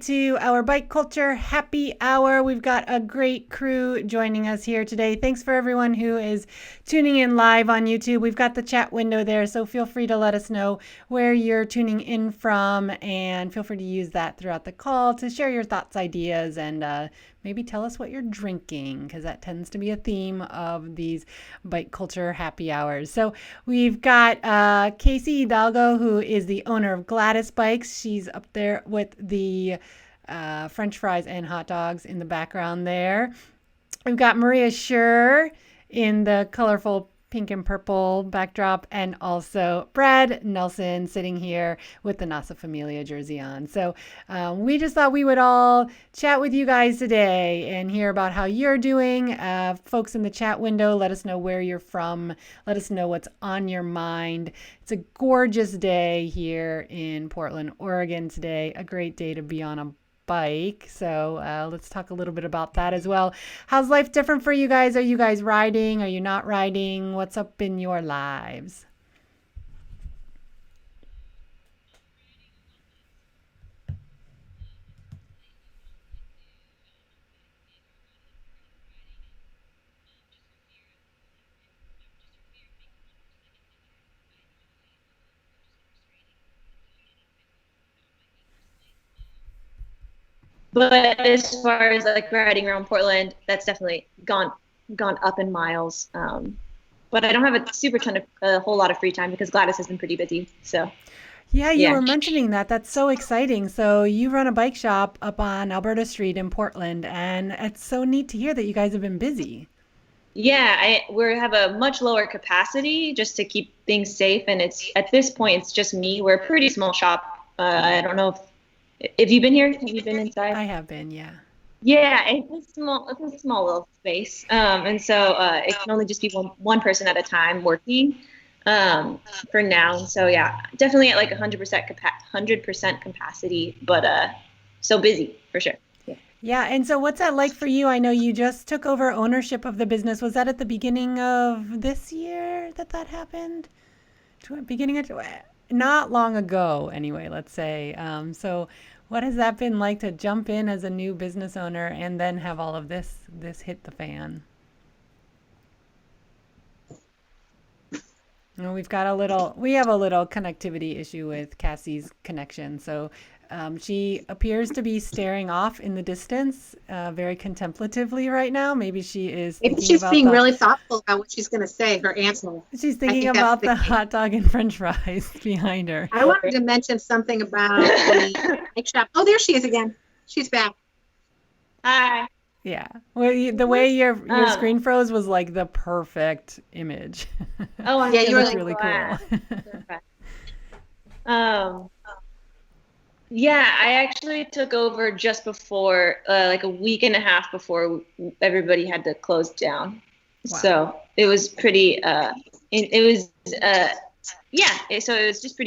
to our Bike Culture Happy Hour. We've got a great crew joining us here today. Thanks for everyone who is tuning in live on YouTube. We've got the chat window there, so feel free to let us know where you're tuning in from, and feel free to use that throughout the call to share your thoughts, ideas, and maybe tell us what you're drinking, because that tends to be a theme of these Bike Culture Happy Hours. So we've got Cassie Hidalgo, who is the owner of Gladys Bikes. She's up there with the French fries and hot dogs in the background there. We've got Maria Schur in the colorful pink and purple backdrop, and also Brad Nelson sitting here with the Nasa Familia jersey on. So we just thought we would all chat with you guys today and hear about how you're doing. Folks in the chat window, let us know where you're from. Let us know what's on your mind. It's a gorgeous day here in Portland, Oregon today. A great day to be on a bike. So let's talk a little bit about that as well. How's life different for you guys? Are you guys riding? Are you not riding? What's up in your lives? But as far as like riding around Portland, that's definitely gone up in miles. But I don't have a whole lot of free time because Gladys has been pretty busy. So Yeah, you were mentioning that. That's so exciting. So you run a bike shop up on Alberta Street in Portland, and it's so neat to hear that you guys have been busy. Yeah, we have a much lower capacity just to keep things safe, and at this point it's just me. We're a pretty small shop. I don't know if you've been here. Have you been inside? I have been, yeah. Yeah, it's a small little space, and so it can only just be one person at a time working for now. So yeah, definitely at like 100% capacity, but so busy for sure. Yeah, and so what's that like for you? I know you just took over ownership of the business. Was that at the beginning of this year that happened? Beginning of not long ago, anyway, let's say. So what has that been like to jump in as a new business owner and then have all of this hit the fan? We have a little connectivity issue with Cassie's connection. So she appears to be staring off in the distance very contemplatively right now. Maybe she is thinking Maybe she's being really thoughtful about what she's going to say, her answer. She's thinking about the hot dog and French fries behind her. I wanted to mention something about the bike shop. Oh, there she is again. She's back. Hi. Yeah. Well, the way your screen froze was like the perfect image. Oh, yeah, you were like, really cool. Yeah, I actually took over just before, like a week and a half before everybody had to close down. Wow. So it was pretty. So it was just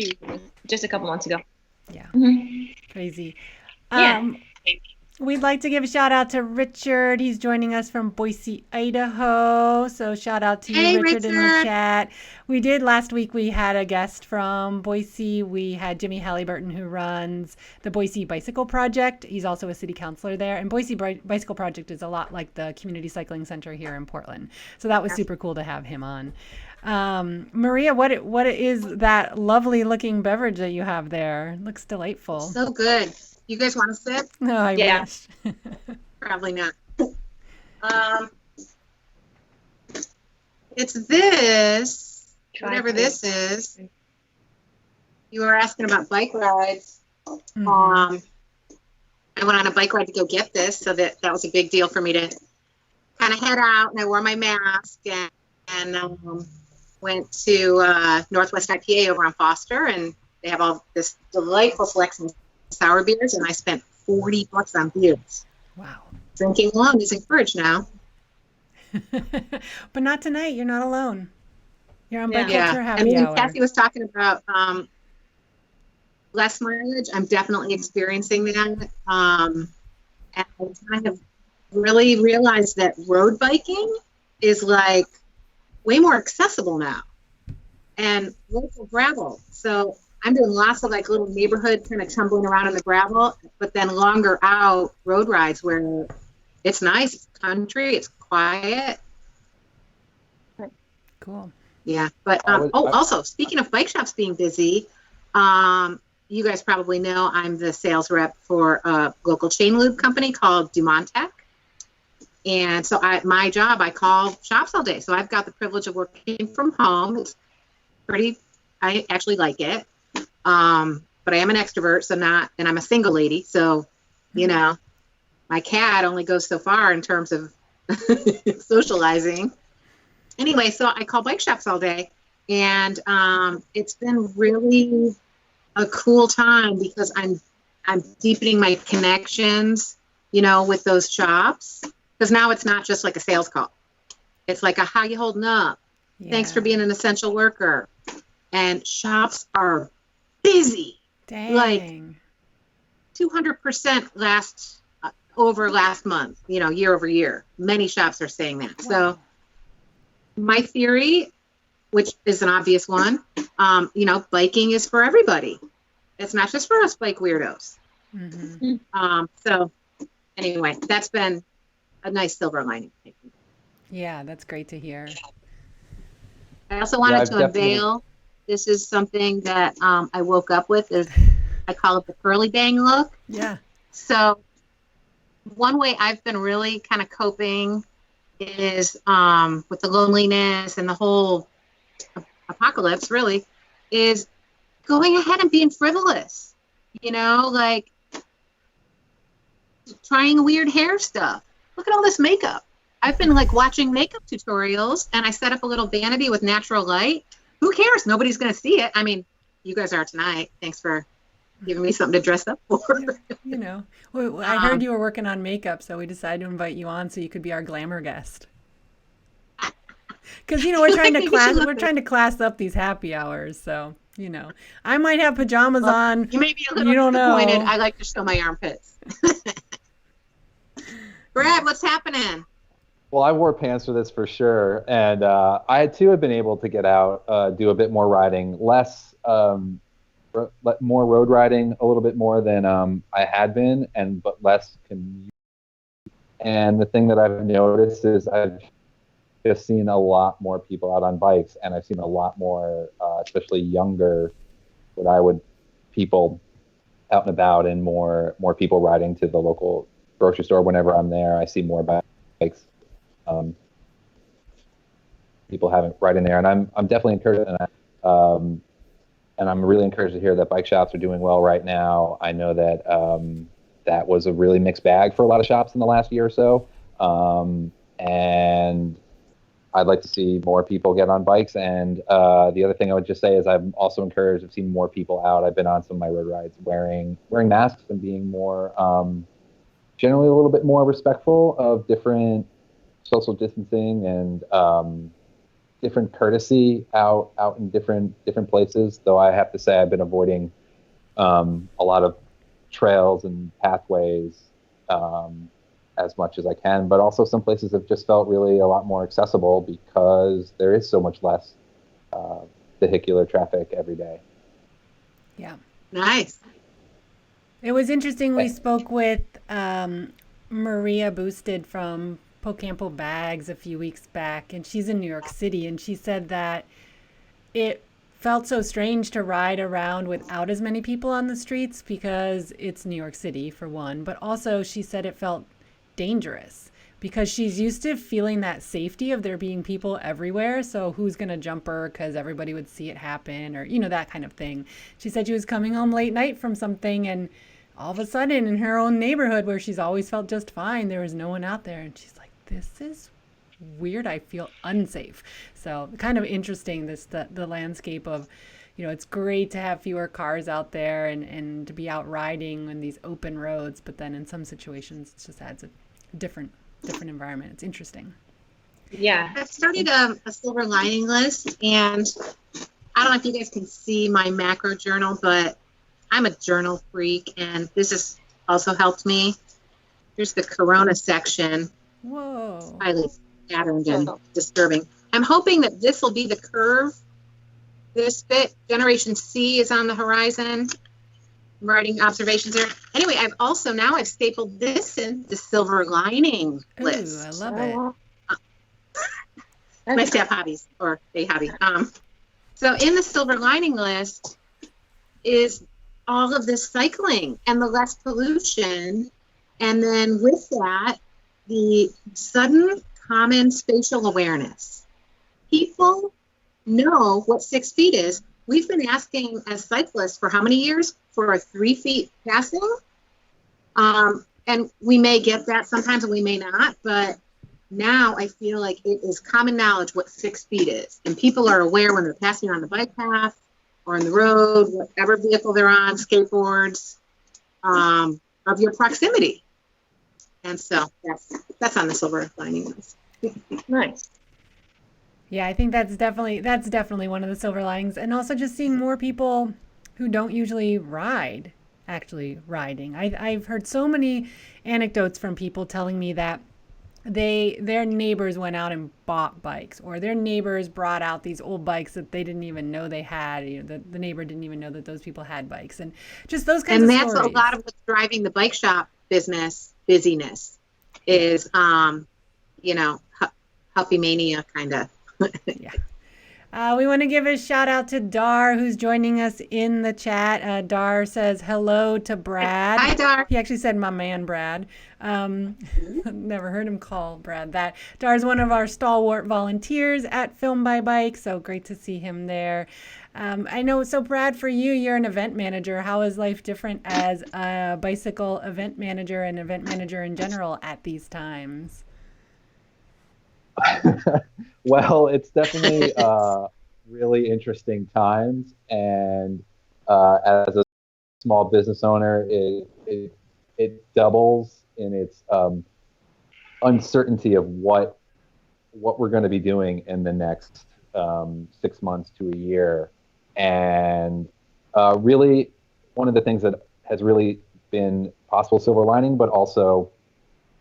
just a couple months ago. Yeah. Mm-hmm. Crazy. Yeah. We'd like to give a shout out to Richard. He's joining us from Boise, Idaho. So shout out to you, Richard, in the chat. We did last week. We had a guest from Boise. We had Jimmy Halliburton, who runs the Boise Bicycle Project. He's also a city councilor there. And Boise Bicycle Project is a lot like the Community Cycling Center here in Portland. So that was super cool to have him on. Maria, what is that lovely looking beverage that you have there? It looks delightful. So good. You guys want to sip? No, I wish. Probably not. It's this, whatever this is. You were asking about bike rides. Mm-hmm. I went on a bike ride to go get this, so that was a big deal for me to kind of head out, and I wore my mask and went to Northwest IPA over on Foster, and they have all this delightful selection sour beers, and I spent $40 on beers. Wow. Drinking alone is encouraged now. But not tonight. You're not alone. You're on Bike Culture Happy Hour. Cassie was talking about less mileage. I'm definitely experiencing that. And I have really realized that road biking is like way more accessible now, and local gravel. So I'm doing lots of like little neighborhood kind of tumbling around in the gravel, but then longer out road rides where it's nice, it's country, it's quiet. Cool. Yeah, but also speaking of bike shops being busy, you guys probably know I'm the sales rep for a local chain lube company called Dumontech. And so my job, I call shops all day. So I've got the privilege of working from home. It's I actually like it. But I am an extrovert, and I'm a single lady. So, my cat only goes so far in terms of socializing. Anyway, so I call bike shops all day, and it's been really a cool time because I'm deepening my connections, with those shops. Because now it's not just like a sales call. It's like how you holding up? Yeah. Thanks for being an essential worker. And shops are busy. Dang. Like 200% over last month, year over year. Many shops are saying that. Wow. So my theory, which is an obvious one, biking is for everybody. It's not just for us bike weirdos. Mm-hmm. So anyway, that's been a nice silver lining. Yeah, that's great to hear. I also wanted to unveil, this is something that I woke up with, I call it the curly bang look. Yeah. So one way I've been really kind of coping is with the loneliness and the whole apocalypse really is going ahead and being frivolous, like trying weird hair stuff. Look at all this makeup. I've been like watching makeup tutorials and I set up a little vanity with natural light. Who cares? Nobody's going to see it. I mean, you guys are tonight. Thanks for giving me something to dress up for. Well, I heard you were working on makeup, so we decided to invite you on so you could be our glamour guest. Because, we're trying to class up these happy hours. So, I might have pajamas on. You may be a little disappointed. I like to show my armpits. Brad, what's happening? Well, I wore pants for this for sure, and I too have been able to get out, do a bit more riding, more road riding, a little bit more than I had been, but less commute. And the thing that I've noticed is I've just seen a lot more people out on bikes, and I've seen a lot more, especially younger, people out and about, and more people riding to the local grocery store. Whenever I'm there, I see more bikes. People riding there, and I'm definitely encouraged, and I'm really encouraged to hear that bike shops are doing well right now. I know that that was a really mixed bag for a lot of shops in the last year or so, and I'd like to see more people get on bikes. And the other thing I would just say is I'm also encouraged. I've seen more people out. I've been on some of my road rides wearing masks and being more generally a little bit more respectful of different social distancing and different courtesy out in different places. Though I have to say I've been avoiding a lot of trails and pathways as much as I can, but also some places have just felt really a lot more accessible because there is so much less vehicular traffic every day. Yeah. Nice. It was interesting. We spoke with Maria Boosted from Pocampo Bags a few weeks back, and she's in New York City, and she said that it felt so strange to ride around without as many people on the streets because it's New York City, for one, but also she said it felt dangerous because she's used to feeling that safety of there being people everywhere. So who's going to jump her because everybody would see it happen, or, that kind of thing. She said she was coming home late night from something, and all of a sudden in her own neighborhood where she's always felt just fine, there was no one out there. And she's like, this is weird. I feel unsafe. So kind of interesting, the landscape of, it's great to have fewer cars out there and to be out riding on these open roads, but then in some situations it just adds a different environment. It's interesting. Yeah. I've started a silver lining list, and I don't know if you guys can see my macro journal, but I'm a journal freak, and this has also helped me. Here's the Corona section. Whoa. Highly scattered and disturbing. I'm hoping that this will be the curve this bit. Generation C is on the horizon. I'm writing observations there. Anyway, I've stapled this in the silver lining list. Ooh, I love it. My staff hobbies or day hobby. So in the silver lining list is all of this cycling and the less pollution. And then with that, the sudden common spatial awareness. People know what 6 feet is. We've been asking as cyclists for how many years for a 3 feet passing? And we may get that sometimes and we may not, but now I feel like it is common knowledge what 6 feet is. And people are aware when they're passing on the bike path or on the road, whatever vehicle they're on, skateboards, of your proximity. And so that's on the silver lining list. Nice. Yeah, I think that's definitely one of the silver linings, and also just seeing more people who don't usually ride actually riding. I've heard so many anecdotes from people telling me that their neighbors went out and bought bikes, or their neighbors brought out these old bikes that they didn't even know they had. You know, the neighbor didn't even know that those people had bikes, and just those kinds of stories. And that's a lot of what's driving the bike shop bussiness is, puppy mania kind of. Yeah. We want to give a shout out to Dar, who's joining us in the chat. Dar says hello to Brad. Hi, Dar. He actually said my man, Brad. Never heard him call Brad that. Dar's one of our stalwart volunteers at Film by Bike, so great to see him there. I know, so Brad, for you, you're an event manager. How is life different as a bicycle event manager and event manager in general at these times? Well, it's definitely really interesting times, and as a small business owner, it doubles in its uncertainty of what we're going to be doing in the next 6 months to a year. And really, one of the things that has really been possible silver lining, but also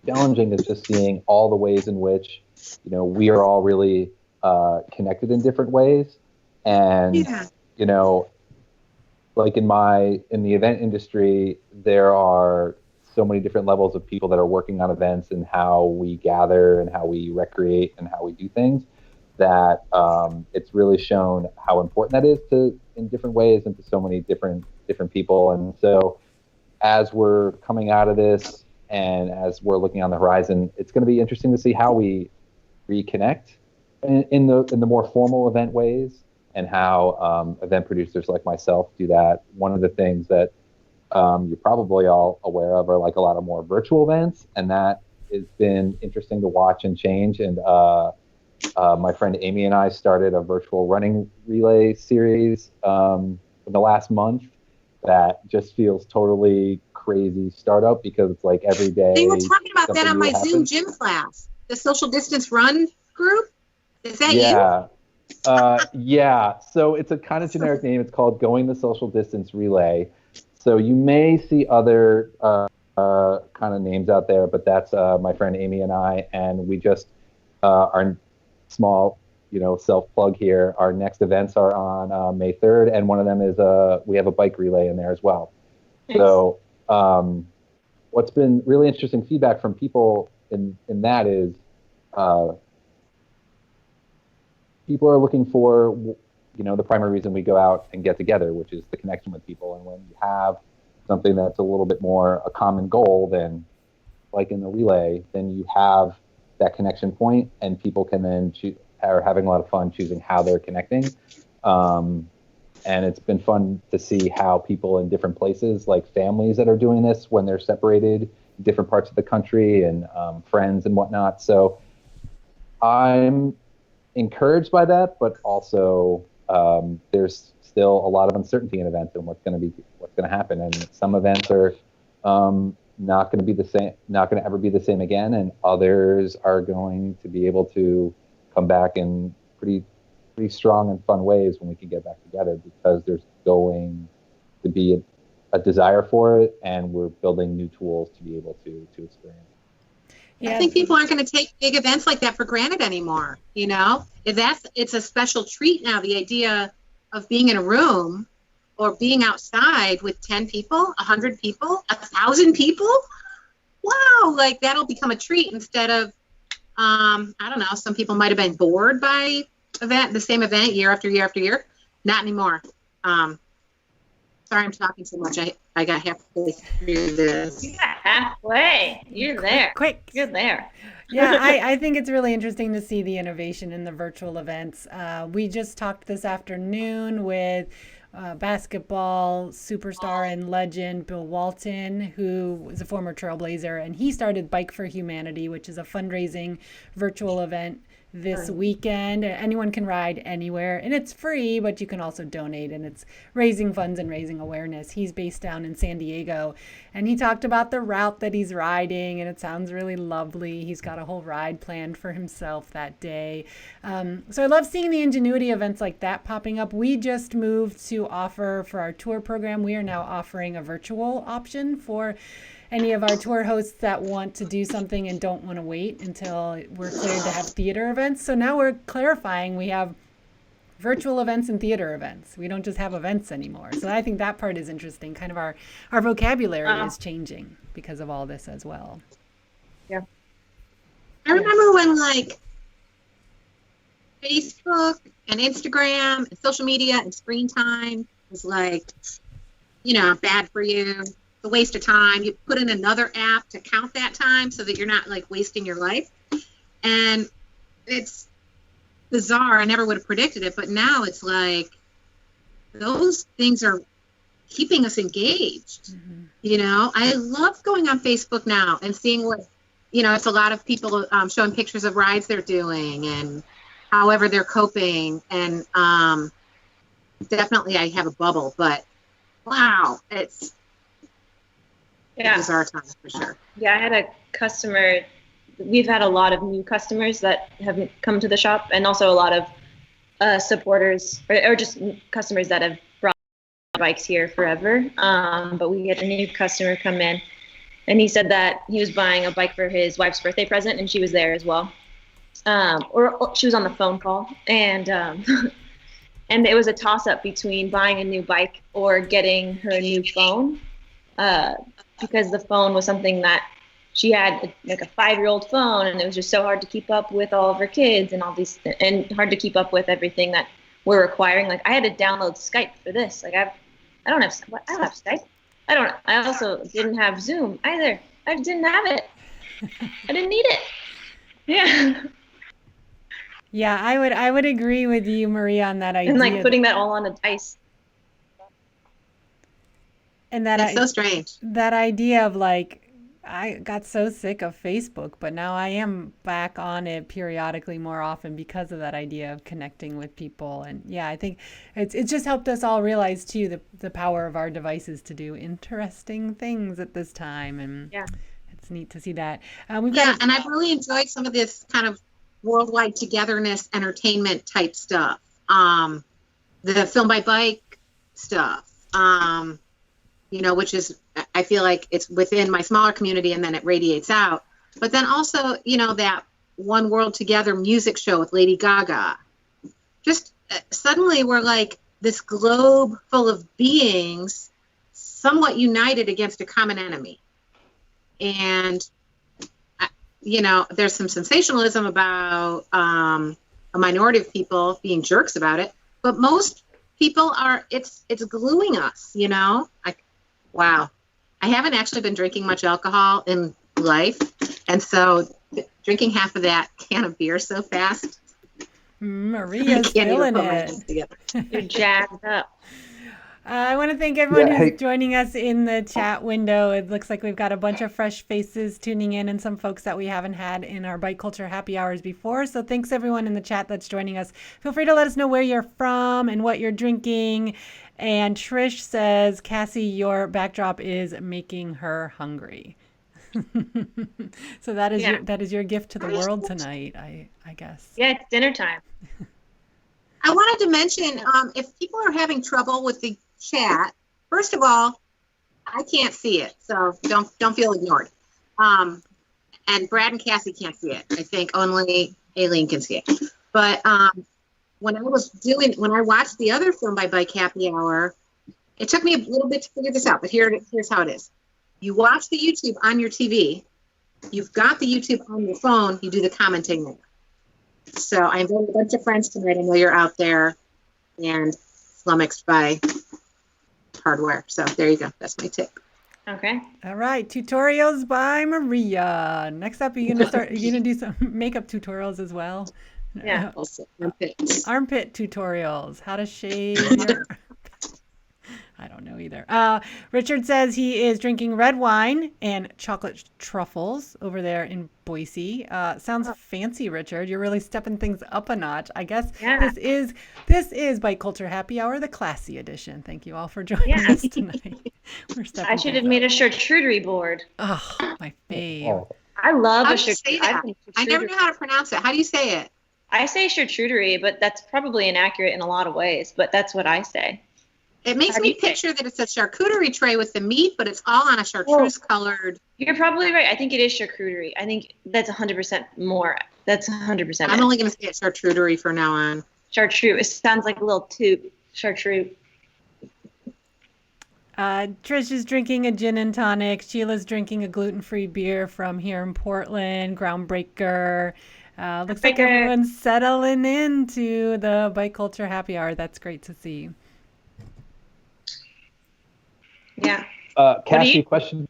challenging, is just seeing all the ways in which we are all really connected in different ways. And like in the event industry, there are so many different levels of people that are working on events and how we gather and how we recreate and how we do things, that it's really shown how important that is in different ways and to so many different people. And so as we're coming out of this and as we're looking on the horizon, it's going to be interesting to see how we reconnect in the more formal event ways, and how event producers like myself do that. One of the things that you're probably all aware of are like a lot of more virtual events, and that has been interesting to watch and change. And my friend Amy and I started a virtual running relay series in the last month that just feels totally crazy startup, because it's like every day. They were talking about that on my Zoom gym class, the social distance run group. Is that you? Yeah. So it's a kind of generic name. It's called Going the Social Distance Relay. So you may see other kind of names out there, but that's my friend Amy and I, and we just our small, self-plug here. Our next events are on May 3rd, and one of them is we have a bike relay in there as well. Nice. So what's been really interesting feedback from people in that is people are looking for, the primary reason we go out and get together, which is the connection with people. And when you have something that's a little bit more a common goal than like in the relay, then you have that connection point, and people can then are having a lot of fun choosing how they're connecting. And it's been fun to see how people in different places, like families that are doing this when they're separated in different parts of the country, and friends and whatnot. So I'm encouraged by that, but also there's still a lot of uncertainty in events and what's going to happen. And some events are not going to be the same, not going to ever be the same again, and others are going to be able to come back in pretty strong and fun ways when we can get back together, because there's going to be a desire for it, and we're building new tools to be able to experience. Yeah. I think people aren't going to take big events like that for granted anymore. It's a special treat now. The idea of being in a room or being outside with 10 people, 100 people, 1,000 people. Wow, like that'll become a treat instead of, I don't know, some people might have been bored by the same event year after year after year. Not anymore. Sorry, I'm talking so much. I got halfway through this. You got halfway. You're there. Quick. You're there. Yeah, I think it's really interesting to see the innovation in the virtual events. We just talked this afternoon with basketball superstar and legend Bill Walton, who was a former trailblazer, and he started Bike for Humanity, which is a fundraising virtual event this weekend. Anyone can ride anywhere, and it's free, but you can also donate, and it's raising funds and raising awareness. He's based down in San Diego, and he talked about the route that he's riding, and it sounds really lovely. He's got a whole ride planned for himself that day. So I love seeing the ingenuity events like that popping up. We just moved to offer for our tour program. We are now offering a virtual option for any of our tour hosts that want to do something and don't want to wait until we're cleared to have theater events. So now we're clarifying we have virtual events and theater events. We don't just have events anymore. So I think that part is interesting. Kind of our vocabulary is changing because of all this as well. Yeah. I remember when like Facebook and Instagram and social media and screen time was like, bad for you. A waste of time. You put in another app to count that time so that you're not like wasting your life. And it's bizarre. I never would have predicted it, but now it's like those things are keeping us engaged. I love going on Facebook now and seeing what, it's a lot of people showing pictures of rides they're doing and however they're coping. And definitely I have a bubble, but wow, it's bizarre times for sure. Yeah, I had a customer. We've had a lot of new customers that have come to the shop, and also a lot of supporters or just customers that have brought bikes here forever. But we had a new customer come in, and he said that he was buying a bike for his wife's birthday present, and she was there as well. Or she was on the phone call, and and it was a toss-up between buying a new bike or getting her a new phone. Because the phone was something that she had, like a 5-year-old phone, and it was just so hard to keep up with all of her kids and all these, and hard to keep up with everything that we're requiring. Like I had to download Skype for this. Like I don't have Skype. I also didn't have Zoom either. I didn't have it. I didn't need it. Yeah. Yeah, I would agree with you, Maria, on that idea. And like putting that all on a dice. And that it's so strange. That idea of like, I got so sick of Facebook, but now I am back on it periodically more often because of that idea of connecting with people. And yeah, I think it's just helped us all realize too the power of our devices to do interesting things at this time. And yeah, it's neat to see that. And I've really enjoyed some of this kind of worldwide togetherness, entertainment type stuff. The Film by Bike stuff. Which is, I feel like it's within my smaller community and then it radiates out. But then also, that One World Together music show with Lady Gaga. Just suddenly we're like this globe full of beings somewhat united against a common enemy. And, there's some sensationalism about a minority of people being jerks about it. But most people it's gluing us, Wow. I haven't actually been drinking much alcohol in life. And so drinking half of that can of beer so fast. Maria's feeling it. You're jacked up. I want to thank everyone who's joining us in the chat window. It looks like we've got a bunch of fresh faces tuning in and some folks that we haven't had in our Bike Culture Happy Hours before. So thanks everyone in the chat that's joining us. Feel free to let us know where you're from and what you're drinking. And Trish says, Cassie, your backdrop is making her hungry. So that is your gift to the world tonight, I guess. Yeah, it's dinner time. I wanted to mention, if people are having trouble with the chat, first of all, I can't see it, so don't feel ignored. And Brad and Cassie can't see it. I think only Aileen can see it. But when I watched the other film by Bike Happy Hour, it took me a little bit to figure this out, but here's how it is. You watch the YouTube on your TV. You've got the YouTube on your phone. You do the commenting there. So I invited a bunch of friends tonight. I know you're out there and flummoxed by hardware. So there you go. That's my tip. Okay. All right, tutorials by Maria. Next up, you're gonna do some makeup tutorials as well. Yeah. Also, armpits. Armpit tutorials. How to shave your. I don't know either. Richard says he is drinking red wine and chocolate truffles over there in Boise. Sounds fancy, Richard. You're really stepping things up a notch. I guess this is Bike Culture Happy Hour, the classy edition. Thank you all for joining us tonight. I should have made a charcuterie board. Oh, my fave. Oh, I love How a do you say charcuterie. that? I never knew how to pronounce it. How do you say it? I say charcuterie, but that's probably inaccurate in a lot of ways, but that's what I say. It makes me picture that it's a charcuterie tray with the meat, but it's all on a chartreuse colored. You're probably right. I think it is charcuterie. I think that's 100% more. That's 100%. I'm only going to say it's charcuterie from now on. Chartreuse. It sounds like a little tube. Chartreuse. Trish is drinking a gin and tonic. Sheila's drinking a gluten-free beer from here in Portland, Groundbreaker. Looks like everyone's settling into the Bike Culture Happy Hour. That's great to see. Yeah. Cassie, question.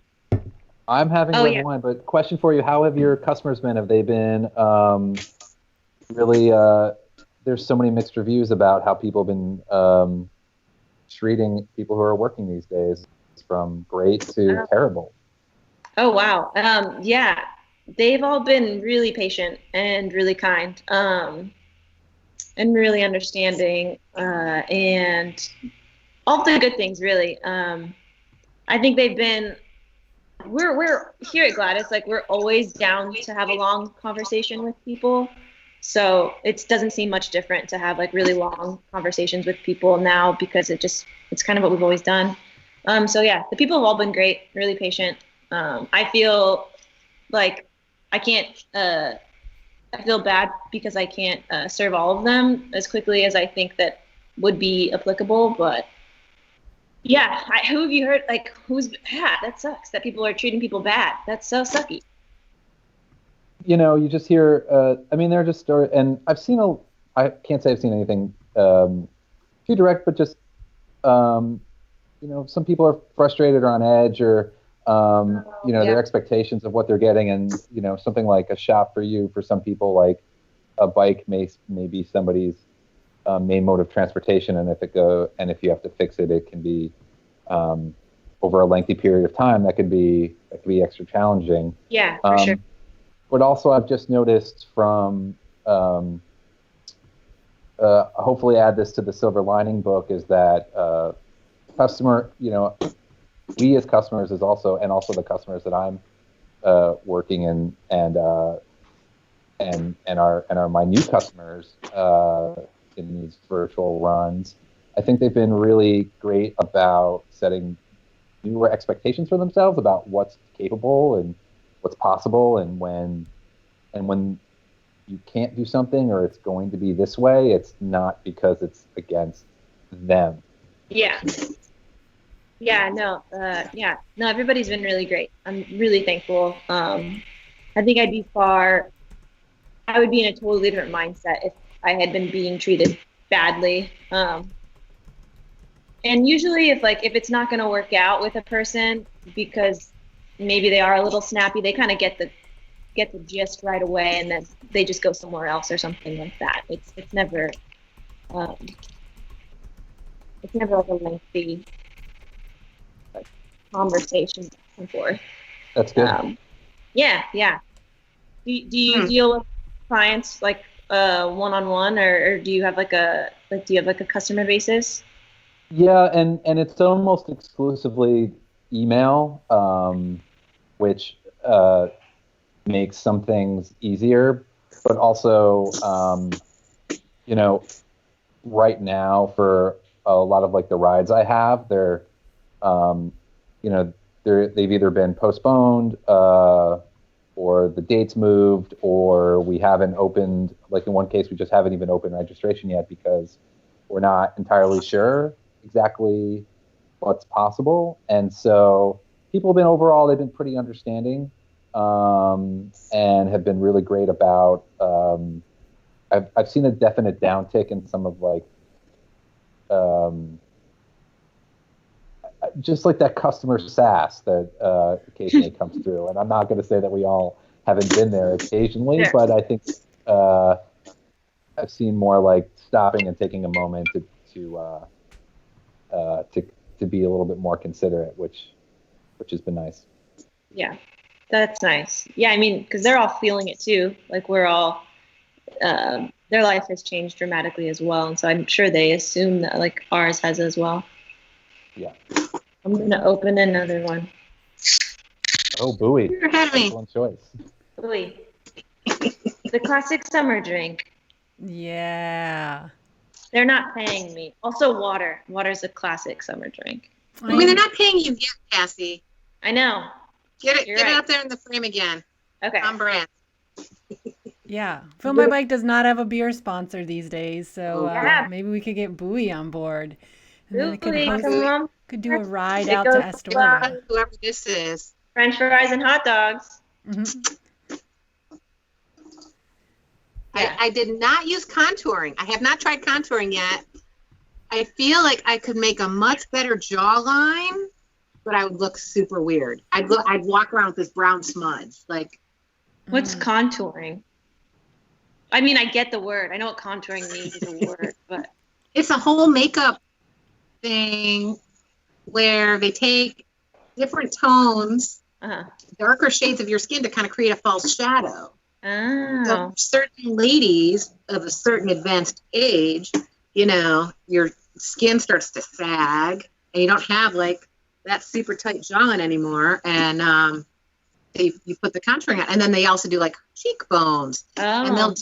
I'm having red wine, but question for you: how have your customers been? Have they been really? There's so many mixed reviews about how people have been treating people who are working these days, from great to terrible. Oh wow. Yeah, they've all been really patient and really kind, and really understanding, and all the good things really. I think they've been, we're here at Gladys, like we're always down to have a long conversation with people. So it doesn't seem much different to have like really long conversations with people now, because it's kind of what we've always done. So yeah, the people have all been great, really patient. I feel like I feel bad because I can't serve all of them as quickly as I think that would be applicable, but yeah, who have you heard? Like, that sucks that people are treating people bad. That's so sucky. You know, you just hear, I mean, they're just stories, and I've seen I can't say I've seen anything too direct, but just, you know, some people are frustrated or on edge, or, you know, their expectations of what they're getting, and, you know, something like a shop for you, for some people, like a bike may be somebody's main mode of transportation, and if you have to fix it, it can be over a lengthy period of time. That could be extra challenging. Yeah, for sure. But also, I've just noticed from hopefully add this to the silver lining book, is that customer, you know, we as customers is also, and also the customers that I'm working in, and are my new customers in these virtual runs. I think they've been really great about setting newer expectations for themselves about what's capable and what's possible, and when you can't do something, or it's going to be this way, it's not because it's against them. Yeah. Yeah, no, everybody's been really great. I'm really thankful. I think I would be in a totally different mindset if I had been being treated badly. And usually if it's not going to work out with a person because maybe they are a little snappy, they kind of get the gist right away, and then they just go somewhere else or something like that. It's never like a lengthy conversation back and forth. That's good. Yeah. Do you deal with clients like one-on-one, or do you have like a customer basis? Yeah, and it's almost exclusively email, which makes some things easier, but also, you know, right now for a lot of like the rides I have, they're, you know, they've either been postponed, or or the date's moved, or we haven't opened, like in one case, we just haven't even opened registration yet because we're not entirely sure exactly what's possible. And so people have been overall, they've been pretty understanding, and have been really great about, I've seen a definite downtick in some of like, just like that customer sass that occasionally comes through. And I'm not going to say that we all haven't been there occasionally, Sure. but I think I've seen more like stopping and taking a moment to be a little bit more considerate, which has been nice. Yeah, that's nice. Yeah, I mean, because they're all feeling it too. Like we're all, their life has changed dramatically as well, and so I'm sure they assume that like ours has as well. Yeah. I'm gonna open another one. Oh, buoy. You're ahead of me. Excellent choice. Ooh, the classic summer drink. Yeah. They're not paying me. Also, water. Water's a classic summer drink. I mean, they're not paying you yet, Cassie. I know. Get You're it right. out there in the frame again. Okay. On brand. Yeah. Fill My Bike does not have a beer sponsor these days, so Yeah. maybe we could get Buoy on board. And then it could Buoy, host, come on. could do a ride It out to goes Astoria. Whoever this is. French fries and hot dogs. Mhm. Yeah. I did not use contouring. I have not tried contouring yet. I feel like I could make a much better jawline, but I would look super weird. I'd walk around with this brown smudge. Like, What's contouring? I mean, I get the word. I know what contouring means as a word, but it's a whole makeup thing where they take different tones, darker shades of your skin to kind of create a false shadow. Oh. So certain ladies of a certain advanced age, you know, your skin starts to sag and you don't have like that super tight jawline anymore. And you put the contouring on. And then they also do like cheekbones. And they'll do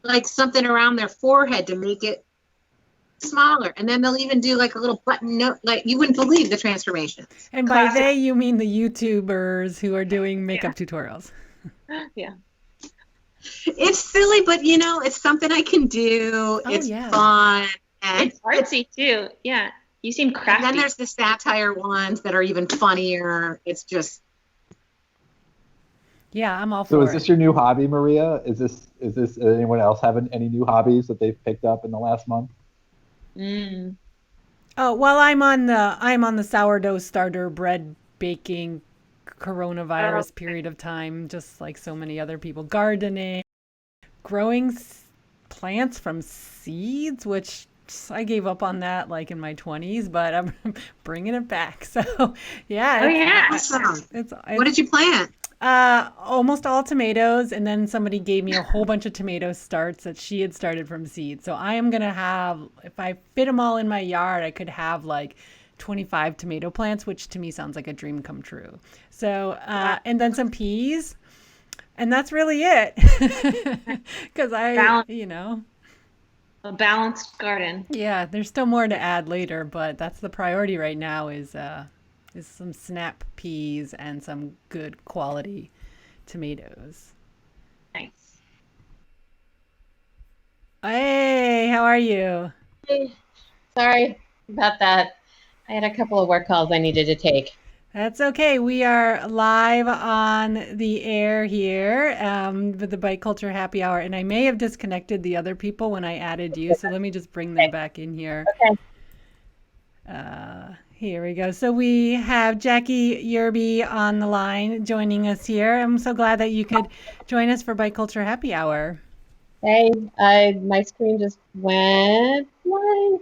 like something around their forehead to make it smaller. And then they'll even do like a little button note. Like you wouldn't believe the transformation. And by they, you mean the YouTubers who are doing makeup tutorials. Yeah. It's silly, but you know, it's something I can do. It's fun. And it's artsy too. Yeah. You seem crafty. And then there's the satire ones that are even funnier. It's just. Yeah, I'm all for it. So is this your new hobby, Maria? Is this anyone else having any new hobbies that they've picked up in the last month? Oh, well, I'm on the sourdough starter bread baking coronavirus period of time, just like so many other people. Gardening, growing plants from seeds, which I gave up on that like in my 20s, but I'm bringing it back. So yeah. Awesome. It's what did you plant? Almost all tomatoes, and then somebody gave me a whole bunch of tomato starts that she had started from seed. So I am gonna have, if I fit them all in my yard, I could have like 25 tomato plants, which to me sounds like a dream come true. So and then some peas, and that's really it. Because a balanced garden. Yeah, there's still more to add later, but that's the priority right now is some snap peas and some good quality tomatoes. Nice. Hey, how are you? Hey, sorry about that. I had a couple of work calls I needed to take. That's okay. We are live on the air here with the Bike Culture Happy Hour, and I may have disconnected the other people when I added you, so let me just bring them back in here. Okay. Here we go. So we have Jackie Yerby on the line joining us here. I'm so glad that you could join us for Bike Culture Happy Hour. Hey, my screen just went blank.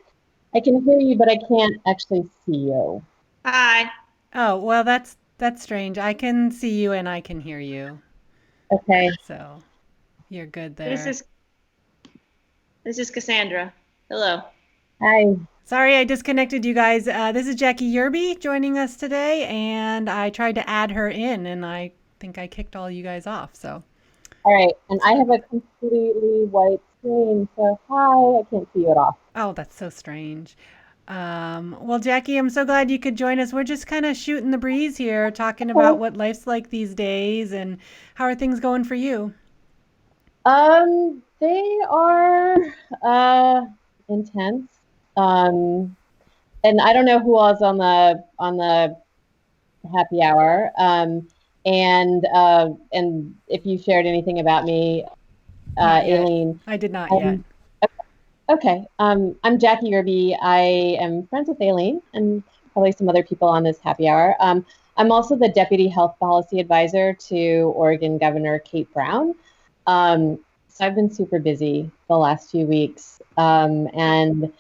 I can hear you, but I can't actually see you. Hi. Oh, well, that's strange. I can see you and I can hear you. Okay. So you're good there. This is Cassandra. Hello. Hi. Sorry, I disconnected you guys. This is Jackie Yerby joining us today, and I tried to add her in, and I think I kicked all you guys off. So. All right, and I have a completely white screen, so hi, I can't see you at all. Oh, that's so strange. Well, Jackie, I'm so glad you could join us. We're just kind of shooting the breeze here, talking about what life's like these days and how are things going for you? They are intense. And I don't know who else on the happy hour. And if you shared anything about me, Not yet. Aileen. I did not yet. Okay. I'm Jackie Yerby. I am friends with Aileen and probably some other people on this happy hour. I'm also the Deputy Health Policy Advisor to Oregon Governor Kate Brown. So I've been super busy the last few weeks, and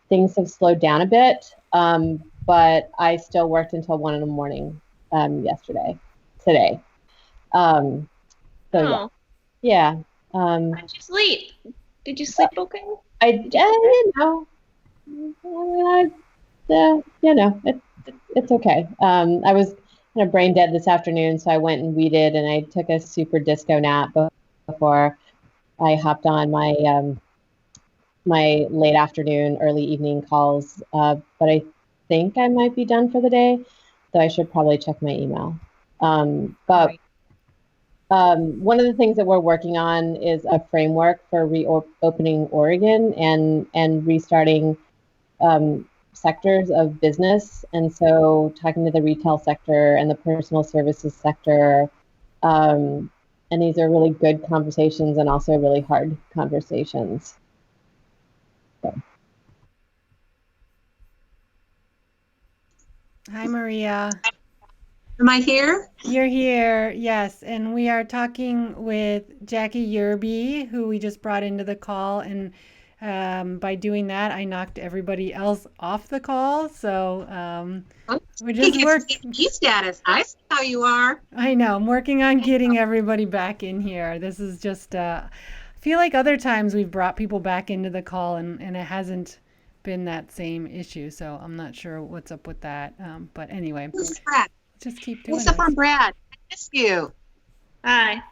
things have slowed down a bit, but I still worked until 1 in the morning today. So yeah. How'd you sleep? Did you sleep okay? It's okay. I was kind of brain dead this afternoon, so I went and weeded, and I took a super disco nap before I hopped on my late afternoon, early evening calls. But I think I might be done for the day, so I should probably check my email. But one of the things that we're working on is a framework for reopening Oregon and restarting sectors of business. And so talking to the retail sector and the personal services sector, and these are really good conversations and also really hard conversations. So. Hi, Maria. Am I here? You're here, yes. And we are talking with Jackie Yerby, who we just brought into the call. And by doing that, I knocked everybody else off the call. So we're just working. Status. I see how you are. I know. I'm working on getting everybody back in here. This is just, I feel like other times we've brought people back into the call and it hasn't been that same issue. So I'm not sure what's up with that. But anyway. Who's Brad? Just keep doing What's up on Brad? I miss you. Hi.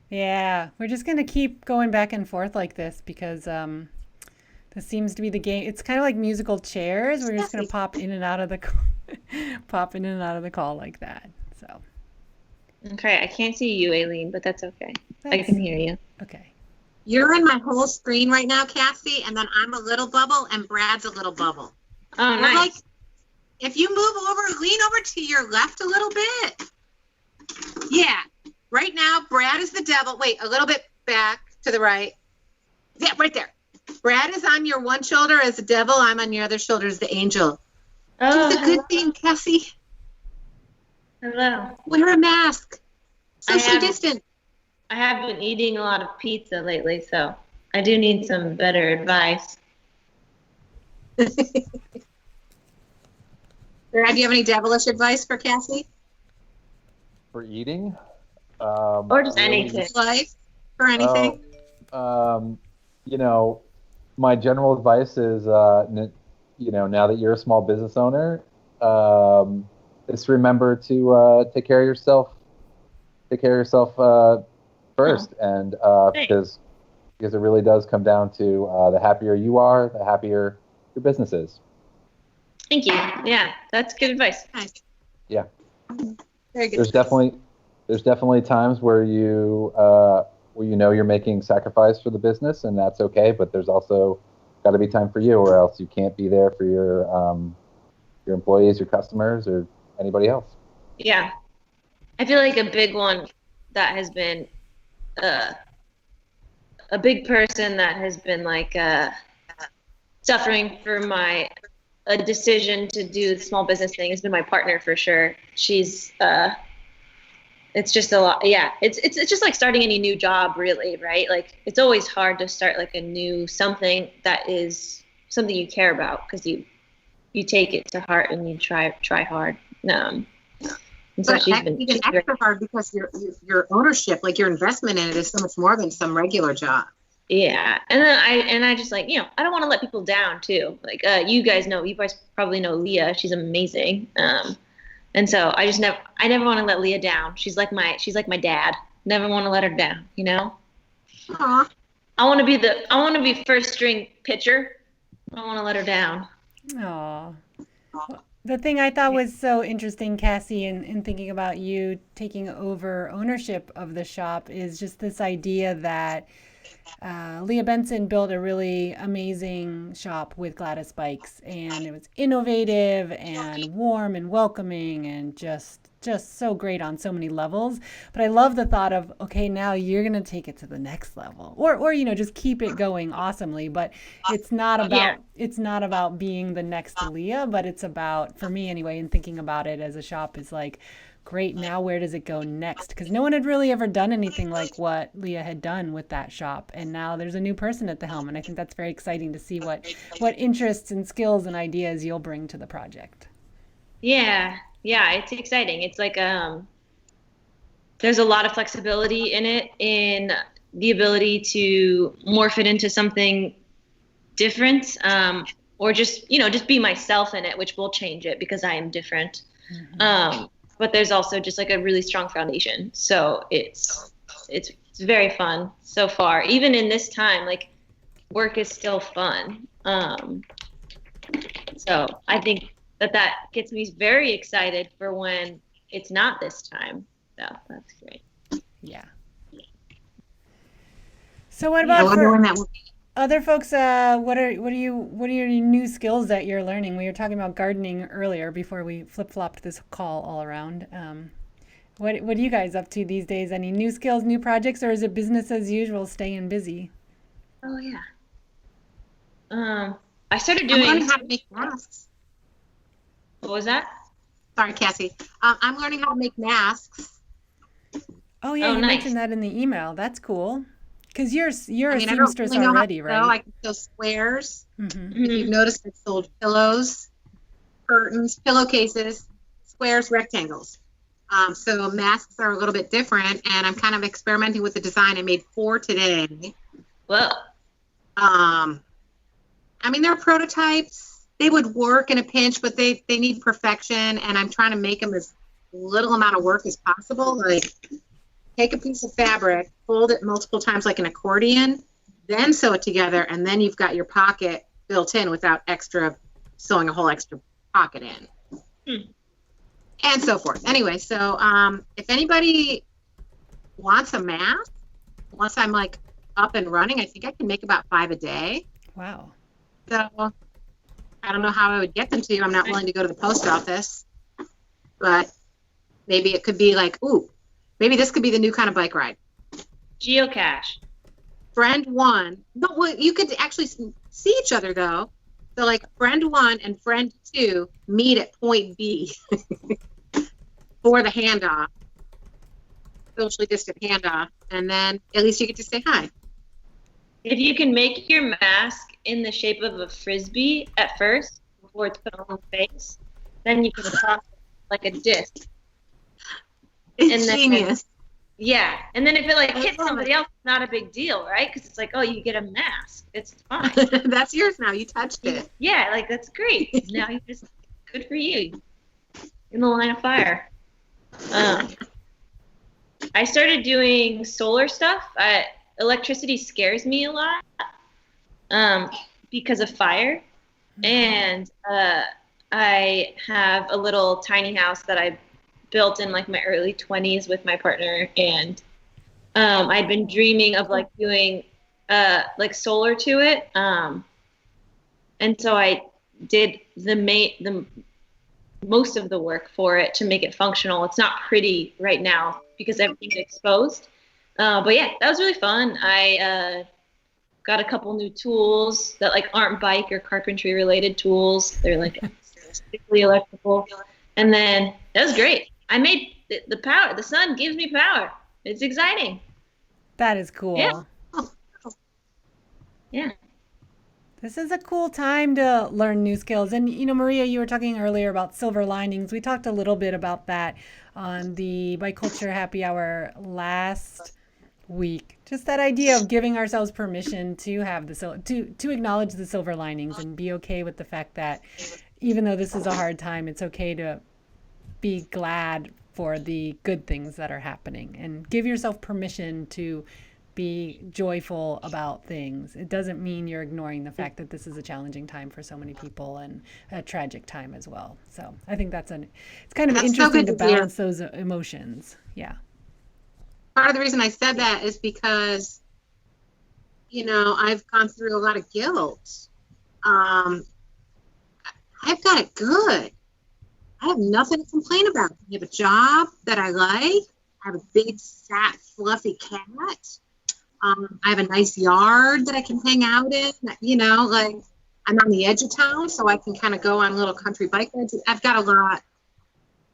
Yeah, we're just gonna keep going back and forth like this because this seems to be the game. It's kind of like musical chairs. We're just gonna pop in and out of the call like that. So. Okay, I can't see you, Aileen, but that's okay. Thanks. I can hear you. Okay. You're in my whole screen right now, Cassie, and then I'm a little bubble and Brad's a little bubble. Oh, nice. Like, if you move over, lean over to your left a little bit. Yeah. Right now, Brad is the devil. Wait, a little bit back to the right. Yeah, right there. Brad is on your one shoulder as the devil. I'm on your other shoulder as the angel. Oh, Do the good thing, Cassie. Hello. Wear a mask. Socially distant. I have been eating a lot of pizza lately, so I do need some better advice. Brad, do you have any devilish advice for Cassie? For eating? Or just anything. Life? For anything? My general advice is, now that you're a small business owner, is to remember to take care of yourself. Take care of yourself first, and because it really does come down to the happier you are, the happier your business is. Thank you. Yeah, that's good advice. Nice. Yeah. Very good. There's definitely times where you you're making sacrifice for the business, and that's okay. But there's also got to be time for you, or else you can't be there for your employees, your customers, or anybody else. Yeah, I feel like a big one that has been a big person that has been like suffering for a decision to do the small business thing has been my partner for sure. She's it's just a lot. Yeah, it's just like starting any new job, really, right? Like it's always hard to start like a new something that is something you care about because you take it to heart and you try hard. And so but she's been even extra hard because your ownership, like your investment in it, is so much more than some regular job. Yeah, and then I just like I don't want to let people down too. Like you guys probably know Leah. She's amazing. And so I never want to let Leah down. She's like my dad. Never want to let her down. Aww. I want to be first string pitcher. I don't want to let her down. Aw. The thing I thought was so interesting, Cassie, in thinking about you taking over ownership of the shop is just this idea that Leah Benson built a really amazing shop with Gladys bikes, and it was innovative and warm and welcoming and just so great on so many levels. But I love the thought of, okay, now you're gonna take it to the next level, or just keep it going awesomely. But it's not about being the next Leah, but it's about, for me anyway, and thinking about it as a shop is like, great, now where does it go next? Because no one had really ever done anything like what Leah had done with that shop, and now there's a new person at the helm, and I think that's very exciting to see what interests and skills and ideas you'll bring to the project. Yeah, yeah, it's exciting. It's like there's a lot of flexibility in it, in the ability to morph it into something different, or just be myself in it, which will change it because I am different. But there's also just like a really strong foundation. So it's very fun so far. Even in this time, like, work is still fun. So I think that gets me very excited for when it's not this time. So that's great. Yeah. So what about for other folks? What are your new skills that you're learning? We were talking about gardening earlier before we flip-flopped this call all around. What are you guys up to these days? Any new skills, new projects, or is it business as usual, staying busy? Oh yeah. I started I'm doing. learning how to make masks. What was that? Sorry, Cassie. I'm learning how to make masks. Oh yeah, you nice. mentioned that in the email. That's cool. Because you're a I don't seamstress really know already, how to right? sew. I can sew squares. Mm-hmm. If you've noticed, I've sold pillows, curtains, pillowcases, squares, rectangles. So masks are a little bit different, and I'm kind of experimenting with the design. I made 4 today. Well, I mean, they're prototypes. They would work in a pinch, but they need perfection, and I'm trying to make them as little amount of work as possible. Like, take a piece of fabric, fold it multiple times like an accordion, then sew it together, and then you've got your pocket built in without sewing a whole extra pocket in. And so forth. Anyway, so if anybody wants a mask, once I'm like up and running, I think I can make about 5 a day. Wow. So I don't know how I would get them to you. I'm not willing to go to the post office, but maybe it could be like, ooh, maybe this could be the new kind of bike ride. geocache. Friend 1. No, well, you could actually see each other though. So like friend 1 and friend 2 meet at point B for the handoff, socially distant handoff, and then at least you get to say hi. If you can make your mask in the shape of a frisbee at first before it's put on the face, then you can toss it like a disc. It's And then- genius. Yeah, and then if it like hits love somebody else, it's not a big deal, right? Because it's like, oh, you get a mask. It's fine. That's yours now. You touched it. Yeah, like that's great. Now you just good for you. In the line of fire. I started doing solar stuff. Electricity scares me a lot because of fire, and I have a little tiny house that I built in like my early 20s with my partner, and I'd been dreaming of like doing like solar to it, and so I did the most of the work for it to make it functional. It's not pretty right now because everything's exposed, but yeah, that was really fun. I got a couple new tools that like aren't bike or carpentry related tools. They're like strictly electrical, and then that was great. I made the power. The sun gives me power. It's exciting. That is cool. Yeah. Yeah. This is a cool time to learn new skills. And, Maria, you were talking earlier about silver linings. We talked a little bit about that on the Biculture Happy Hour last week. Just that idea of giving ourselves permission to have to acknowledge the silver linings and be okay with the fact that even though this is a hard time, it's okay to be glad for the good things that are happening and give yourself permission to be joyful about things. It doesn't mean you're ignoring the fact that this is a challenging time for so many people and a tragic time as well. So I think it's kind of That's so interesting good to to hear. balance those emotions. Yeah. Part of the reason I said that is because, I've gone through a lot of guilt. I've got it good. I have nothing to complain about. I have a job that I like. I have a big, fat, fluffy cat. I have a nice yard that I can hang out in. I'm on the edge of town, so I can kind of go on little country bike rides. I've got a lot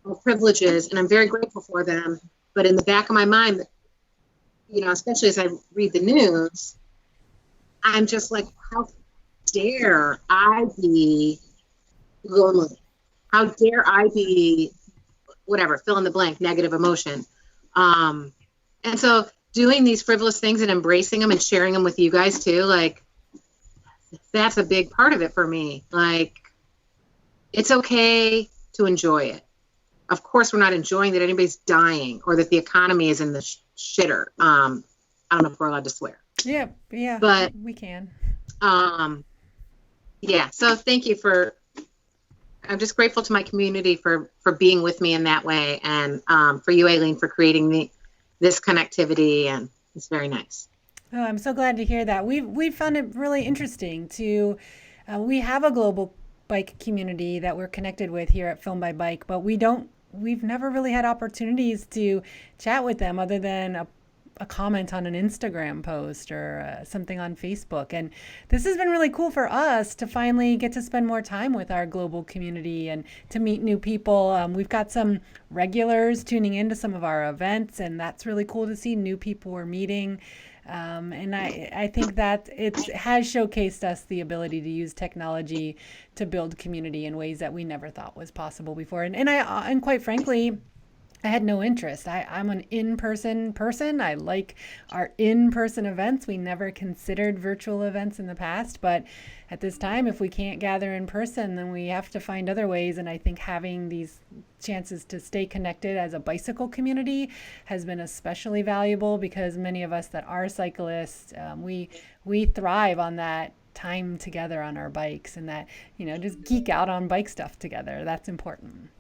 of privileges, and I'm very grateful for them. But in the back of my mind, especially as I read the news, I'm just like, how dare I be lonely? How dare I be whatever, fill in the blank, negative emotion. And so doing these frivolous things and embracing them and sharing them with you guys too, like, that's a big part of it for me. Like, it's okay to enjoy it. Of course, we're not enjoying that anybody's dying or that the economy is in the shitter. I don't know if we're allowed to swear. Yeah, but we can. Yeah, so thank you I'm just grateful to my community for being with me in that way, and for you, Aileen, for creating this connectivity, and it's very nice. Oh, I'm so glad to hear that. We've found it really interesting to, we have a global bike community that we're connected with here at Film by Bike, but we've never really had opportunities to chat with them other than a comment on an Instagram post or something on Facebook. And this has been really cool for us to finally get to spend more time with our global community and to meet new people. We've got some regulars tuning into some of our events, and that's really cool to see new people we're meeting. And I think that it has showcased us the ability to use technology to build community in ways that we never thought was possible before. And quite frankly, I had no interest. I'm an in-person person. I like our in-person events. We never considered virtual events in the past, but at this time, if we can't gather in person, then we have to find other ways. And I think having these chances to stay connected as a bicycle community has been especially valuable, because many of us that are cyclists, we thrive on that time together on our bikes, and that, just geek out on bike stuff together. That's important.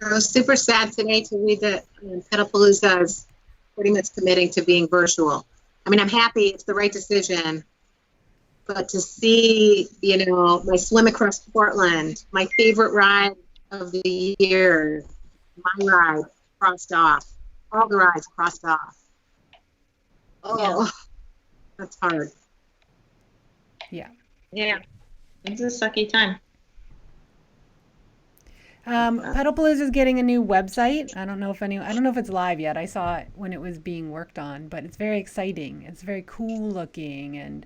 I was super sad today to read that Pedalpalooza is pretty much committing to being virtual. I mean, I'm happy, it's the right decision, but to see, my swim across Portland, my favorite ride of the year, my ride crossed off, all the rides crossed off. Oh, that's hard. Yeah. It's a sucky time. Pedalpalooza is getting a new website. I don't know if it's live yet. I saw it when it was being worked on, but it's very exciting. It's very cool looking, and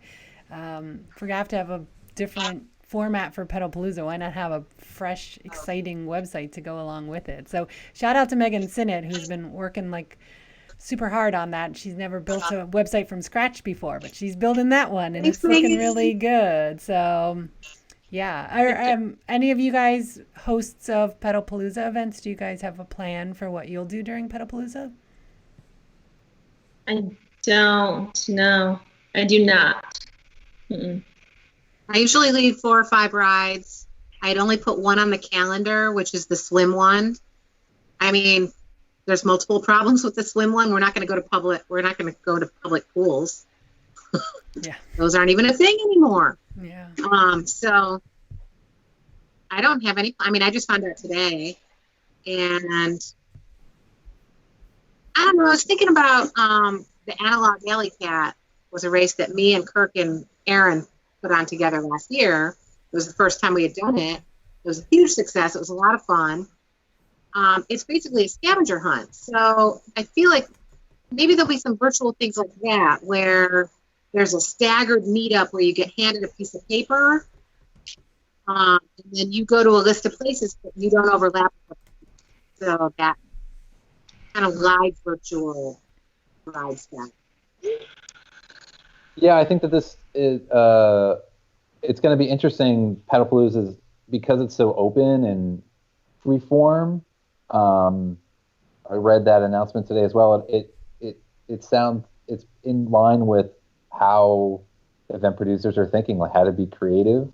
if we have to have a different format for Pedalpalooza, why not have a fresh, exciting website to go along with it? So shout out to Megan Sinnott, who's been working like super hard on that. She's never built a website from scratch before, but she's building that one, and it's looking really good. So yeah. Are any of you guys hosts of Pedalpalooza events? Do you guys have a plan for what you'll do during Pedalpalooza? I don't know. I do not. Mm-mm. I usually lead 4 or 5 rides. I'd only put one on the calendar, which is the swim one. I mean, there's multiple problems with the swim one. We're not going to go to public pools. Yeah. Those aren't even a thing anymore. Yeah. So I don't have any, I just found out today, and I don't know, I was thinking about, the Analog Alley Cat was a race that me and Kirk and Aaron put on together last year. It was the first time we had done it. It was a huge success. It was a lot of fun. It's basically a scavenger hunt. So I feel like maybe there'll be some virtual things like that, where there's a staggered meetup where you get handed a piece of paper, and then you go to a list of places that you don't overlap with. So that kind of live virtual ride stuff. Yeah, I think that this is it's going to be interesting. Pedalpalooza is, because it's so open and free form. I read that announcement today as well. It sounds it's in line with how event producers are thinking, like how to be creative,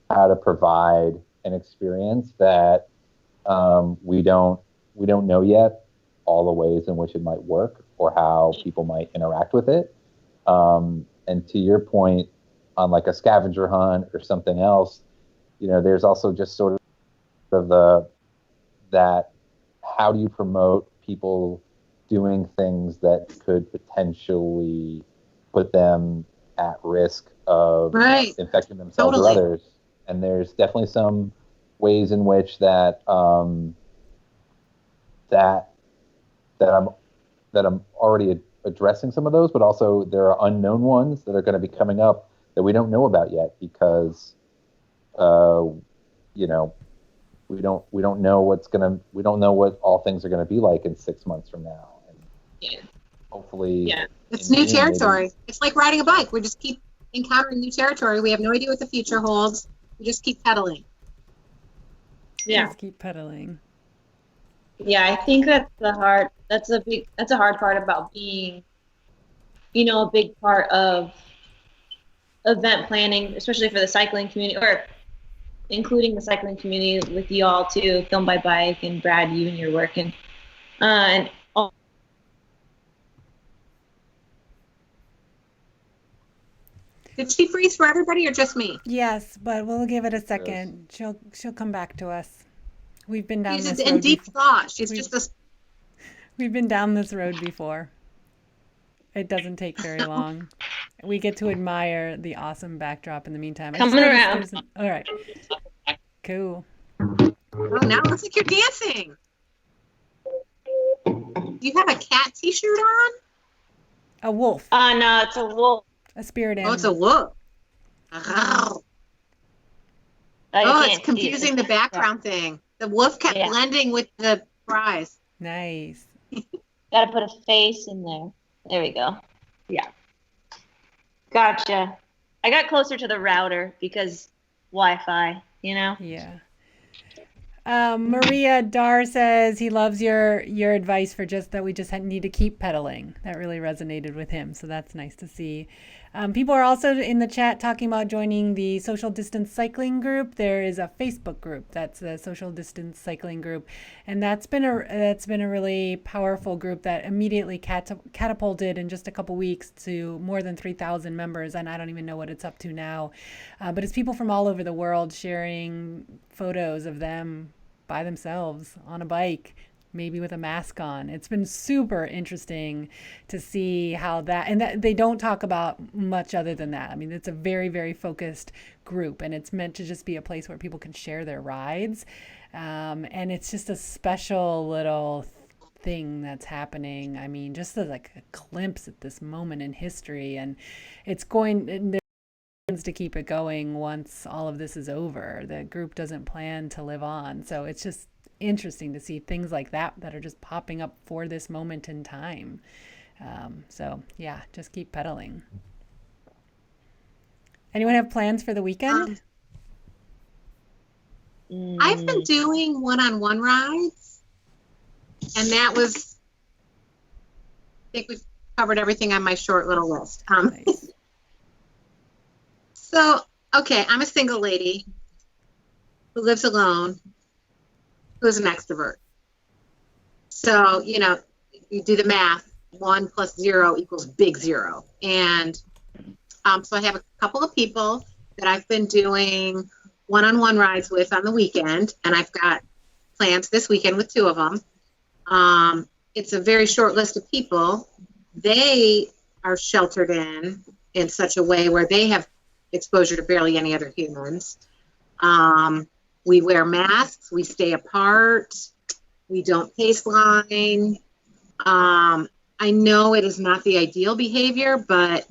how to provide an experience that we don't know yet all the ways in which it might work or how people might interact with it. And to your point on like a scavenger hunt or something else, there's also just sort of that how do you promote people doing things that could potentially put them at risk of infecting themselves or others. And there's definitely some ways in which that that I'm already addressing some of those, but also there are unknown ones that are going to be coming up that we don't know about yet because we don't know we don't know what all things are going to be like in 6 months from now. And hopefully, it's new territory. It's like riding a bike. We just keep encountering new territory. We have no idea what the future holds. We just keep pedaling. Just keep pedaling. Yeah, I think that's a hard part about being, a big part of event planning, especially for the cycling community, or including the cycling community with you all too, Film by Bike and Brad, you and your work, and all. Did she freeze for everybody or just me? Yes, but we'll give it a second. Yes. She'll come back to us. We've been down She's this in road deep before. thought. She's just a. We've been down this road before. It doesn't take very long. We get to admire the awesome backdrop in the meantime. Coming around. All right. Cool. Oh, now it looks like you're dancing. Do you have a cat t-shirt on? A wolf. No, it's a wolf. A spirit animal. Oh, it's a wolf. Oh, it's confusing the background thing. The wolf kept blending with the fries. Nice. Gotta put a face in there. There we go. Yeah. Gotcha. I got closer to the router because Wi-Fi, Yeah. Maria Dar says he loves your advice for just that we just need to keep pedaling. That really resonated with him, so that's nice to see. People are also in the chat talking about joining the social distance cycling group. There is a Facebook group that's the social distance cycling group, and that's been a really powerful group that immediately catapulted in just a couple weeks to more than 3,000 members, and I don't even know what it's up to now. But it's people from all over the world sharing photos of them by themselves on a bike, maybe with a mask on. It's been super interesting to see how that they don't talk about much other than that. I mean, it's a very, very focused group, and it's meant to just be a place where people can share their rides. And it's just a special little thing that's happening. I mean, just like a glimpse at this moment in history, and there's to keep it going once all of this is over. The group doesn't plan to live on. So it's just interesting to see things like that are just popping up for this moment in time. So yeah, just keep pedaling. Anyone have plans for the weekend? I've been doing one-on-one rides, and that was, I think we've covered everything on my short little list. Nice. So, okay, I'm a single lady who lives alone, who's an extrovert. So, you do the math, 1 + 0 = big 0. And so I have a couple of people that I've been doing one-on-one rides with on the weekend, and I've got plans this weekend with 2 of them. It's a very short list of people. They are sheltered in such a way where they have exposure to barely any other humans. We wear masks, we stay apart, we don't pace line. I know it is not the ideal behavior, but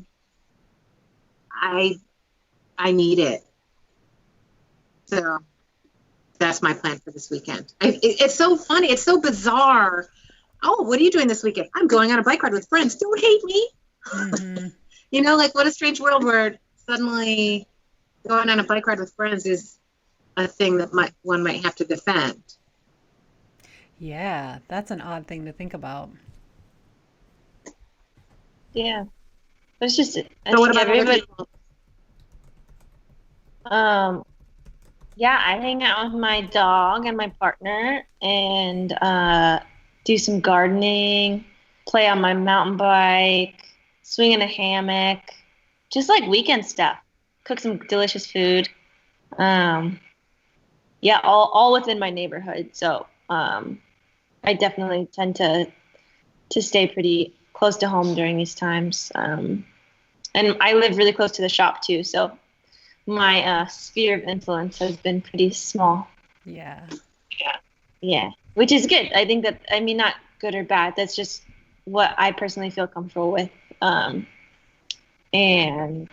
I need it. So that's my plan for this weekend. It's so funny, it's so bizarre. Oh, what are you doing this weekend? I'm going on a bike ride with friends. Don't hate me. Mm-hmm. Like what a strange world where suddenly going on a bike ride with friends is a thing that one might have to defend. Yeah, that's an odd thing to think about. Yeah. But it's just, I So what think about other everybody, people? yeah, I hang out with my dog and my partner and do some gardening, play on my mountain bike, swing in a hammock, just like weekend stuff. Cook some delicious food. Um, yeah, all within my neighborhood. So I definitely tend to stay pretty close to home during these times. And I live really close to the shop too, so my sphere of influence has been pretty small. Yeah. Yeah, which is good. I think that, I mean, not good or bad. That's just what I personally feel comfortable with. And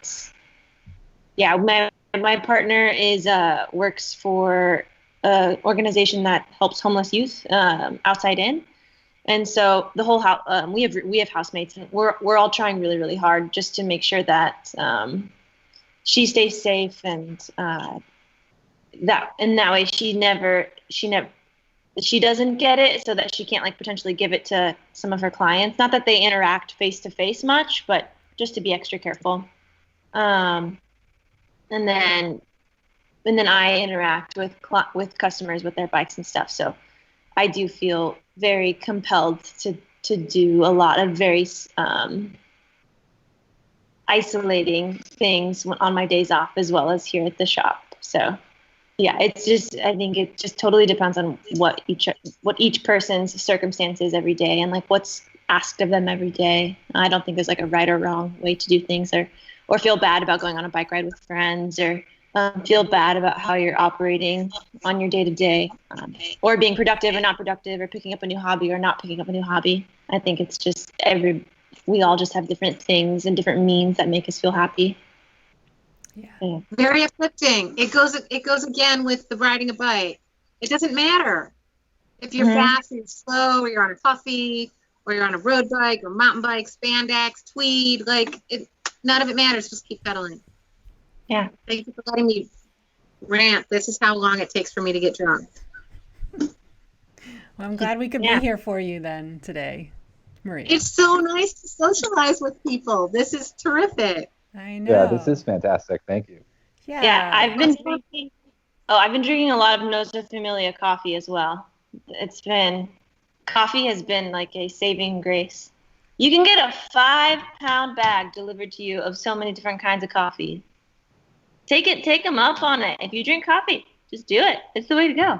yeah, my partner is works for an organization that helps homeless youth outside in. And so the whole house, we have housemates, and we're all trying really, really hard just to make sure that she stays safe, and that way she doesn't get it, so that she can't like potentially give it to some of her clients. Not that they interact face to face much, but just to be extra careful. And then I interact with customers with their bikes and stuff. So I do feel very compelled to do a lot of very isolating things on my days off, as well as here at the shop. So yeah, it's just, I think it just totally depends on what each person's circumstances every day, and like what's asked of them every day. I don't think there's like a right or wrong way to do things, or feel bad about going on a bike ride with friends, or feel bad about how you're operating on your day to day, or being productive or not productive, or picking up a new hobby or not picking up a new hobby. I think it's just we all just have different things and different means that make us feel happy. Yeah. Very uplifting. It goes again with the riding a bike. It doesn't matter if you're fast or you're slow, or you're on a puffy, or you're on a road bike or mountain bike, spandex, tweed. Like none of it matters. Just keep pedaling. Yeah. Thank you for letting me rant. This is how long it takes for me to get drunk. Well, I'm glad we could be here for you then today, Maria. It's so nice to socialize with people. This is terrific. I know. Yeah, this is fantastic. Thank you. Yeah, I've been drinking a lot of Nosa Familia coffee as well. Coffee has been like a saving grace. You can get a 5-pound bag delivered to you of so many different kinds of coffee. Take them up on it. If you drink coffee, just do it. It's the way to go.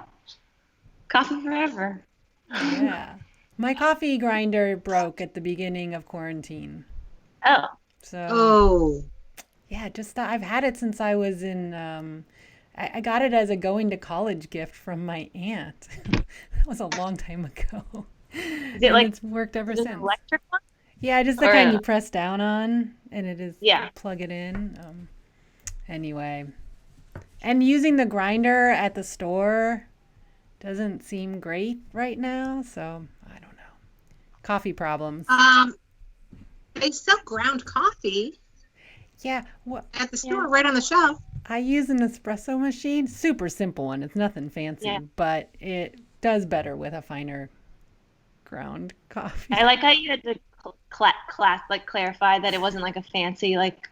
Coffee forever. Yeah. My coffee grinder broke at the beginning of quarantine. Oh. So, yeah, I've had it since I was in, I got it as a going to college gift from my aunt. That was a long time ago. Is it it's worked ever since. An electric one? Yeah, just the kind you press down on, and it is, plug it in. Anyway, and using the grinder at the store doesn't seem great right now, so I don't know. Coffee problems. They sell ground coffee. Yeah, at the store, right on the shelf. I use an espresso machine, super simple one. It's nothing fancy, but it does better with a finer ground coffee. I like how you had to clarify that it wasn't like a fancy, like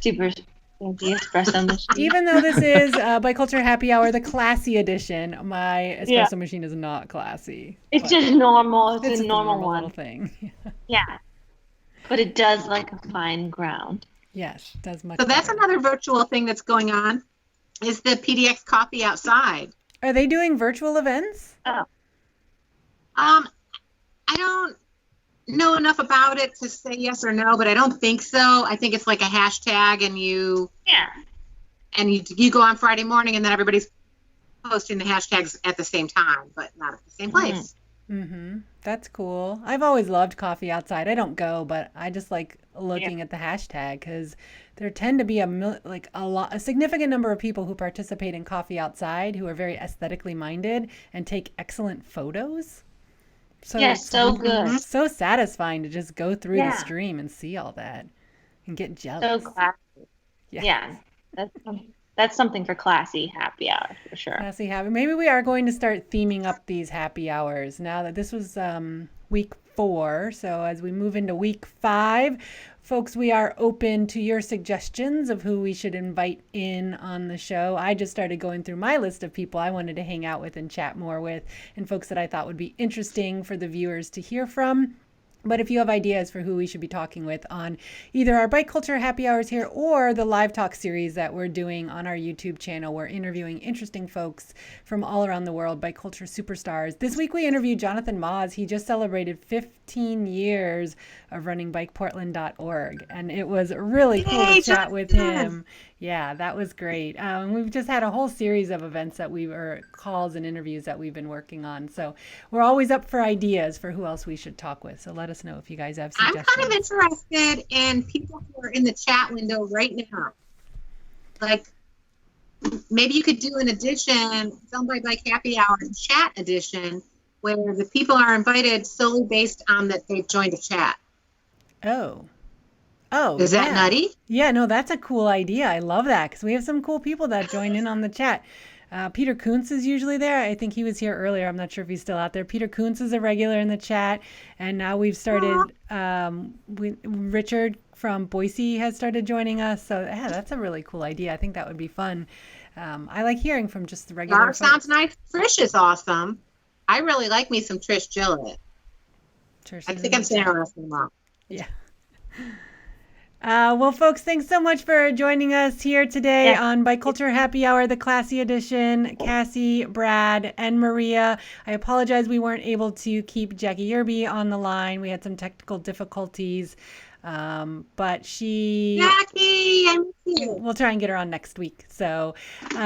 super fancy espresso machine. Even though this is Biculture Happy Hour, the classy edition, my espresso machine is not classy. It's just normal. It's a normal one. Little thing. Yeah. But it does like a fine ground. Yes, it does much. So that's another virtual thing that's going on, is the PDX Coffee Outside. Are they doing virtual events? Oh. I don't know enough about it to say yes or no, but I don't think so. I think it's like a hashtag, and you go on Friday morning, and then everybody's posting the hashtags at the same time, but not at the same place. Mm-hmm. That's cool. I've always loved coffee outside. I don't go, but I just like looking at the hashtag, because there tend to be a significant number of people who participate in coffee outside who are very aesthetically minded and take excellent photos. So so good. So satisfying to just go through the stream and see all that and get jealous. So classy. Yeah. That's something for classy happy hour for sure. Classy happy. Maybe we are going to start theming up these happy hours now that this was week 4. So as we move into week 5, folks, we are open to your suggestions of who we should invite in on the show. I just started going through my list of people I wanted to hang out with and chat more with, and folks that I thought would be interesting for the viewers to hear from. But if you have ideas for who we should be talking with on either our Bike Culture Happy Hours here or the live talk series that we're doing on our YouTube channel, we're interviewing interesting folks from all around the world, bike culture superstars. This week we interviewed Jonathan Moz. He just celebrated 15 years of running bikeportland.org, and it was really cool to chat with him. Yeah, that was great. We've just had a whole series of events calls and interviews that we've been working on. So we're always up for ideas for who else we should talk with. So let us know if you guys have suggestions. I'm kind of interested in people who are in the chat window right now. Like, maybe you could do an edition, Film by Bike Happy Hour chat edition, where the people are invited solely based on that they've joined a chat. Oh, is that nutty? Yeah, no, that's a cool idea. I love that because we have some cool people that join in on the chat. Peter Kuntz is usually there. I think he was here earlier. I'm not sure if he's still out there. Peter Kuntz is a regular in the chat. And now we've started, Richard from Boise has started joining us. So yeah, that's a really cool idea. I think that would be fun. I like hearing from just the regular folks. Sounds nice. Trish is awesome. I really like me some Trish Gillett. I think I'm saying her last name wrong. Yeah. Well, folks, thanks so much for joining us here today on Bike Culture Happy Hour, the Classy Edition. Cassie, Brad, and Maria. I apologize we weren't able to keep Jackie Yerby on the line. We had some technical difficulties. But Jackie, I miss you. We'll try and get her on next week. So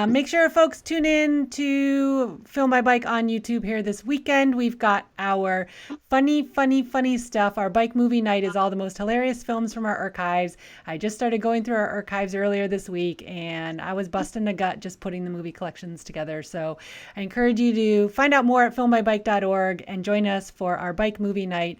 make sure folks tune in to Film by Bike on YouTube here this weekend. We've got our funny stuff. Our bike movie night is all the most hilarious films from our archives. I just started going through our archives earlier this week, and I was busting a gut just putting the movie collections together. So I encourage you to find out more at filmbybike.org and join us for our bike movie night.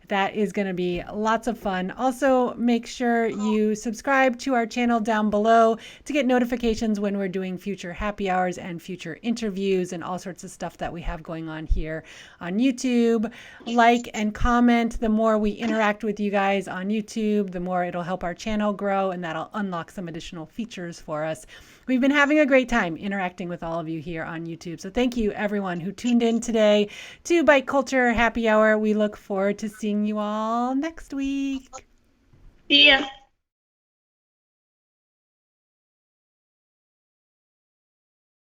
That is going to be lots of fun. Also, make sure you subscribe to our channel down below to get notifications when we're doing future happy hours and future interviews and all sorts of stuff that we have going on here on YouTube. Like and comment. The more we interact with you guys on YouTube, the more it'll help our channel grow, and that'll unlock some additional features for us. We've been having a great time interacting with all of you here on YouTube. So thank you, everyone who tuned in today to Bike Culture Happy Hour. We look forward to seeing you all next week. See ya.